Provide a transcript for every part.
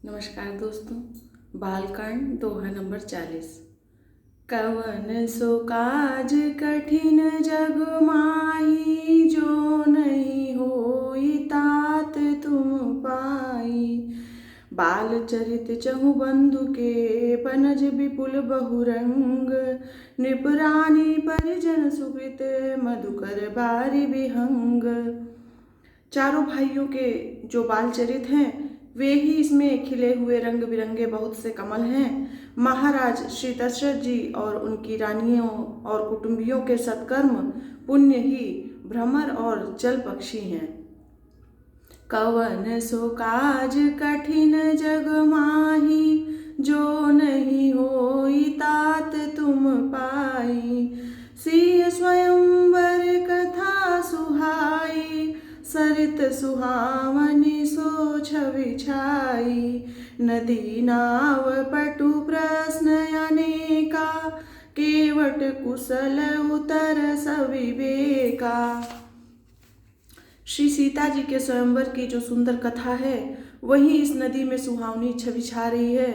नमस्कार दोस्तों। बालकांड दोहा नंबर 40। कवन सो काज कठिन जग माही, जो नहीं होई तात तुम पाई। बाल चरित चहु बंधु के, बनज विपुल बहुरंग। नृपरानी परिजन सुकृत, मधुकर बारी विहंग। चारों भाइयों के जो बाल चरित हैं वे ही इसमें खिले हुए रंग बिरंगे बहुत से कमल हैं। महाराज श्री दशरथ जी और उनकी रानियों और कुटुंबियों के सत्कर्म पुण्य ही भ्रमर और जल पक्षी हैं। कवन सो काज कठिन जग माही, जो नहीं होई तात तुम पाई। सिय स्वयंवर कथा सुहाई, सरित सुहावनी सो छवि छाई। नदी नाव पटु प्रश्न अनेका, केवट कुशल उतर सविवेका। श्री सीता जी के स्वयंवर की जो सुंदर कथा है वही इस नदी में सुहावनी छवि छा रही है।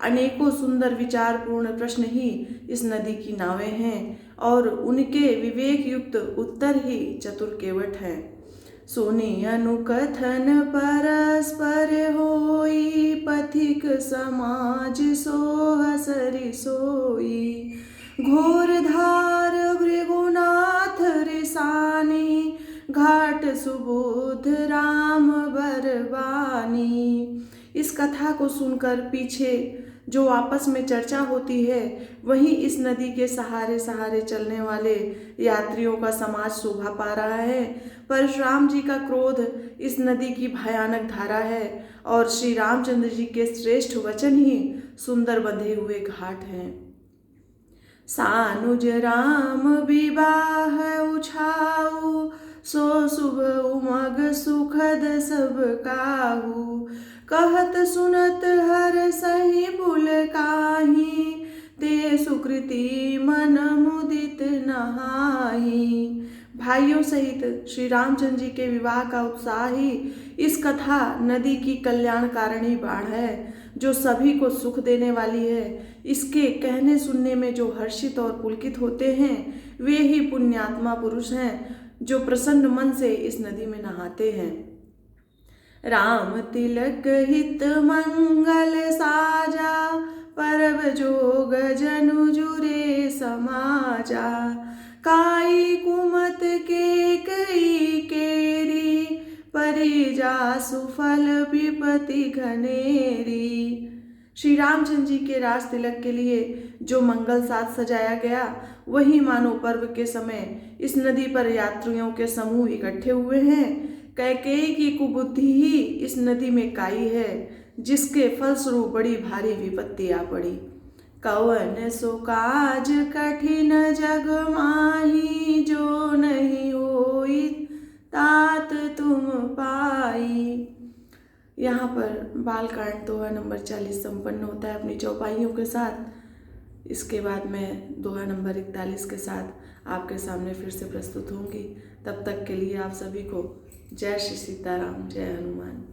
अनेकों सुंदर विचारपूर्ण प्रश्न ही इस नदी की नावें हैं और उनके विवेक युक्त उत्तर ही चतुर केवट हैं। सुनि अनुकथन परस्पर होई, पथिक समाज सोह सरि सोई। घोर धार भृगुनाथ रिसानी, घाट सुबोध राम बरबानी। इस कथा को सुनकर पीछे जो आपस में चर्चा होती है वही इस नदी के सहारे सहारे चलने वाले यात्रियों का समाज शोभा पा रहा है। परशुराम जी का क्रोध इस नदी की भयानक धारा है और श्री रामचंद्र जी के श्रेष्ठ वचन ही सुंदर बंधे हुए घाट हैं। सानुज राम विवाह उछाऊ, सो शुभ उमग सुखद सब काहू। कहत सुनत हर सही पुल काही, ते सुकृति मन मुदित नहाई। भाइयों सहित श्री रामचंद्र जी के विवाह का उत्साह ही इस कथा नदी की कल्याणकारिणी बाढ़ है जो सभी को सुख देने वाली है। इसके कहने सुनने में जो हर्षित और पुलकित होते हैं वे ही पुण्यात्मा पुरुष हैं जो प्रसन्न मन से इस नदी में नहाते हैं। राम तिलक हित मंगल साजा, परब जोग जनु जुरे समाजा। काई कुमत के कई केरी, परिजा सुफल विपति घनेरी। श्री रामचंद्र जी के राज तिलक के लिए जो मंगल साज सजाया गया वही मानो पर्व के समय इस नदी पर यात्रियों के समूह इकट्ठे हुए हैं। कैकेयी की कुबुद्धि ही इस नदी में काई है जिसके फलस्वरूप बड़ी भारी विपत्ति आ पड़ी। कवन सो काज कठिन जग माही, जो नहीं होई तात तुम पाई। यहाँ पर बालकांड दोहा नंबर 40 संपन्न होता है अपनी चौपाइयों के साथ। इसके बाद मैं दोहा नंबर 41 के साथ आपके सामने फिर से प्रस्तुत होंगी। तब तक के लिए आप सभी को जय श्री सीताराम, जय हनुमान।